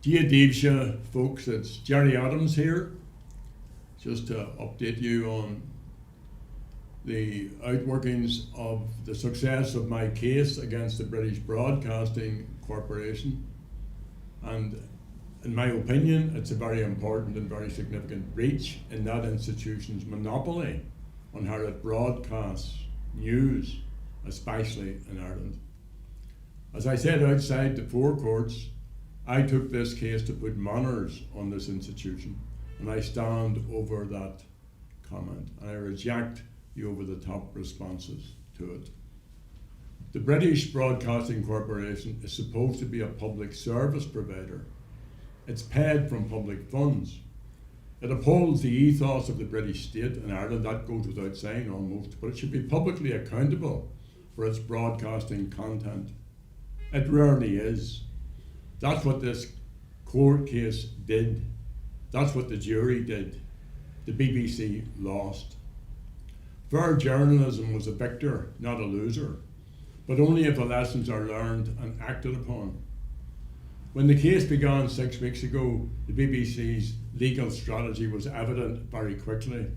Dia folks, it's Gerry here, just to update you on the outworkings of the success of my case against the British Broadcasting Corporation. And in my opinion, it's a very important and very significant breach in that institution's monopoly on how it broadcasts news, especially in Ireland. As I said outside the four courts, I took this case to put manners on this institution, and I stand over that comment. I reject the over-the-top responses to it. The British Broadcasting Corporation is supposed to be a public service provider. It's paid from public funds. It upholds the ethos of the British state in Ireland, that goes without saying almost, but it should be publicly accountable for its broadcasting content. It rarely is. That's what this court case did. That's what the jury did. The BBC lost. Fair journalism was a victor, not a loser, but only if the lessons are learned and acted upon. When the case began 6 weeks ago, the BBC's legal strategy was evident very quickly.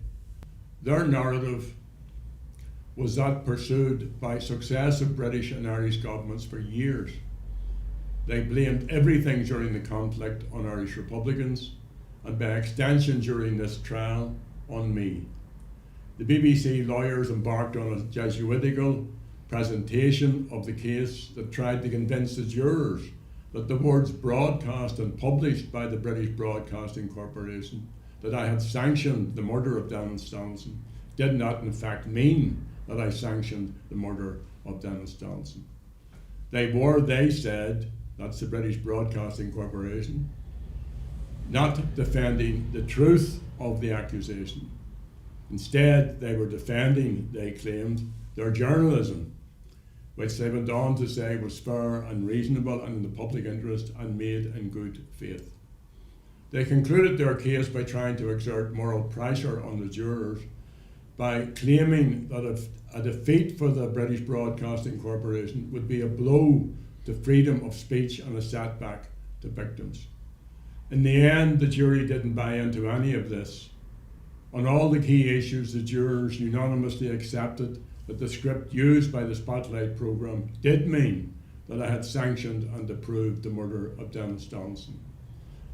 Their narrative was that pursued by successive British and Irish governments for years. They blamed everything during the conflict on Irish Republicans, and by extension during this trial, on me. The BBC lawyers embarked on a Jesuitical presentation of the case that tried to convince the jurors that the words broadcast and published by the British Broadcasting Corporation, that I had sanctioned the murder of Dennis Donaldson, did not in fact mean that I sanctioned the murder of Dennis Donaldson. They said, that's the British Broadcasting Corporation, not defending the truth of the accusation. Instead, they were defending, they claimed, their journalism, which they went on to say was fair and reasonable and in the public interest and made in good faith. They concluded their case by trying to exert moral pressure on the jurors by claiming that a defeat for the British Broadcasting Corporation would be a blow to freedom of speech and a setback to victims. In the end, the jury didn't buy into any of this. On all the key issues, the jurors unanimously accepted that the script used by the Spotlight programme did mean that I had sanctioned and approved the murder of Dennis Donaldson.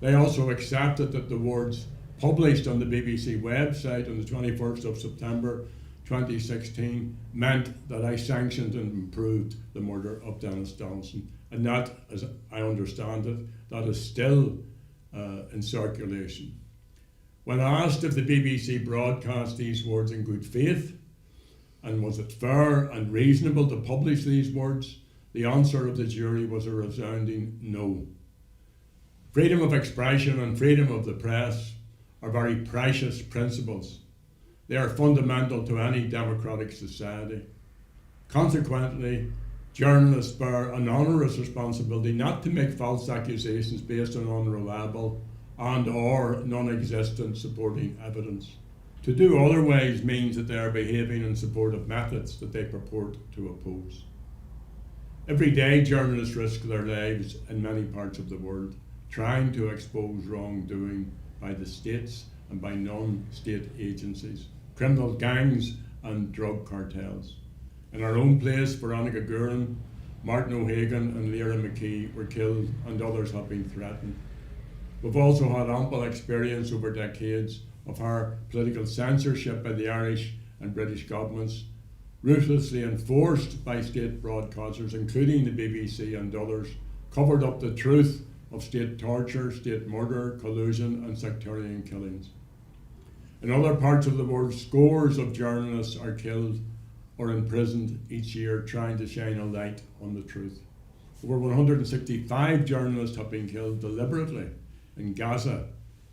They also accepted that the words published on the BBC website on the 21st of September 2016 meant that I sanctioned and approved the murder of Dennis Donaldson. And that, as I understand it, that is still in circulation. When asked if the BBC broadcast these words in good faith, and was it fair and reasonable to publish these words, the answer of the jury was a resounding no. Freedom of expression and freedom of the press are very precious principles. They are fundamental to any democratic society. Consequently, journalists bear an onerous responsibility not to make false accusations based on unreliable and or non-existent supporting evidence. To do otherwise means that they are behaving in support of methods that they purport to oppose. Every day, journalists risk their lives in many parts of the world trying to expose wrongdoing by the states and by non-state agencies, criminal gangs and drug cartels. In our own place, Veronica Guerin, Martin O'Hagan and Lyra McKee were killed and others have been threatened. We've also had ample experience over decades of how political censorship by the Irish and British governments, ruthlessly enforced by state broadcasters, including the BBC and others, covered up the truth of state torture, state murder, collusion and sectarian killings. In other parts of the world, scores of journalists are killed or imprisoned each year trying to shine a light on the truth. Over 165 journalists have been killed deliberately in Gaza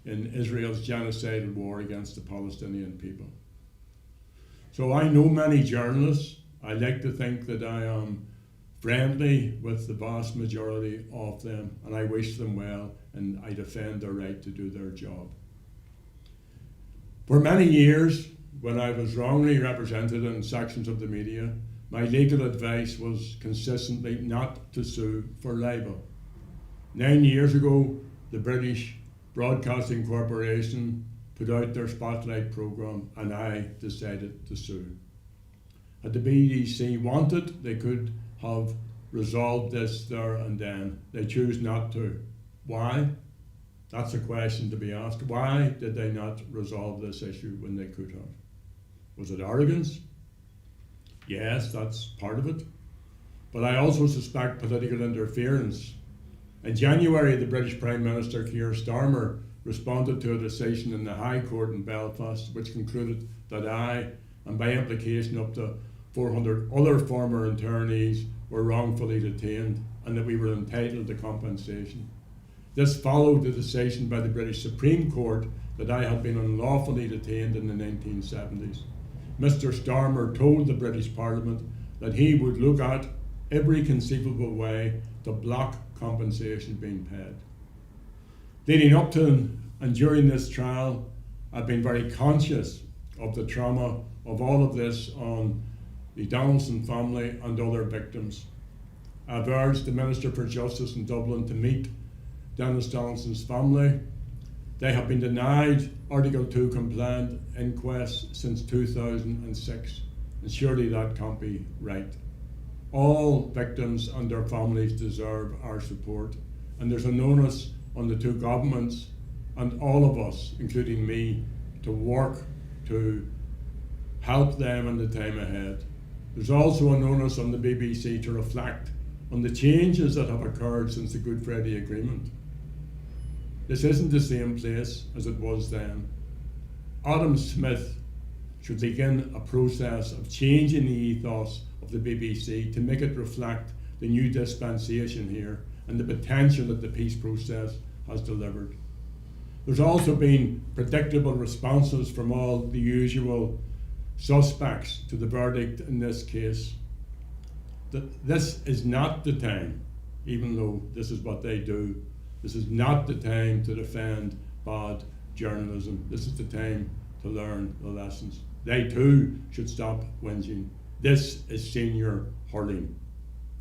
in Israel's genocidal war against the Palestinian people. So I know many journalists. I like to think that I am friendly with the vast majority of them, and I wish them well, and I defend their right to do their job. For many years, when I was wrongly represented in sections of the media, my legal advice was consistently not to sue for libel. 9 years ago, the British Broadcasting Corporation put out their Spotlight programme, and I decided to sue. Had the BBC wanted, they could have resolved this there and then. They choose not to. Why? That's a question to be asked. Why did they not resolve this issue when they could have? Was it arrogance? Yes, that's part of it. But I also suspect political interference. In January, the British Prime Minister Keir Starmer responded to a decision in the High Court in Belfast which concluded that I, and by implication up to 400 other former internees, were wrongfully detained and that we were entitled to compensation. This followed the decision by the British Supreme Court that I had been unlawfully detained in the 1970s. Mr. Starmer told the British Parliament that he would look at every conceivable way to block compensation being paid. Leading up to and during this trial, I've been very conscious of the trauma of all of this on the Donaldson family and other victims. I've urged the Minister for Justice in Dublin to meet Dennis Donaldson's family. They have been denied Article 2 compliant inquests since 2006, and surely that can't be right. All victims and their families deserve our support, and there's an onus on the two governments and all of us, including me, to work to help them in the time ahead. There's also an onus on the BBC to reflect on the changes that have occurred since the Good Friday Agreement. This isn't the same place as it was then. Adam Smith should begin a process of changing the ethos of the BBC to make it reflect the new dispensation here and the potential that the peace process has delivered. There's also been predictable responses from all the usual suspects to the verdict in this case. That this is not the time, even though this is what they do, this is not the time to defend bad journalism. This is the time to learn the lessons. They too should stop whinging. This is senior hurling.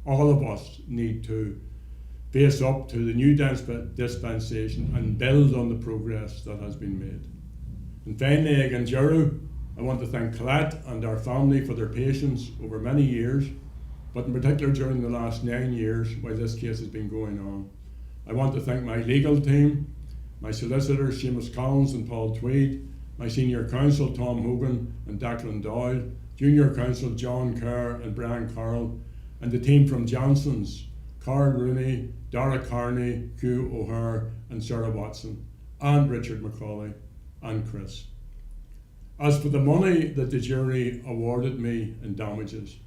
All of us need to face up to the new dispensation and build on the progress that has been made. And finally, again, Gerry, I want to thank Colette and our family for their patience over many years, but in particular during the last 9 years while this case has been going on. I want to thank my legal team, my solicitors Seamus Collins and Paul Tweed, my senior counsel Tom Hogan and Declan Doyle, junior counsel John Kerr and Brian Carroll, and the team from Johnson's, Carl Rooney, Dara Carney, Hugh O'Hare and Sarah Watson, and Richard McCauley and Chris. As for the money that the jury awarded me in damages,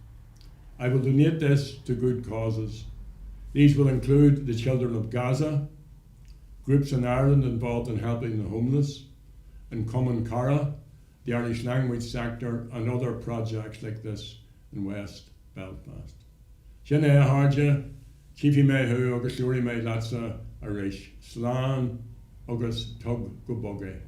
I will donate this to good causes. These will include the children of Gaza, groups in Ireland involved in helping the homeless, and Common Cara, the Irish language sector, and other projects like this in West Belfast. Sin é harja, chifi me hu agus lúri me latsa arish, slán agus tug go bogé.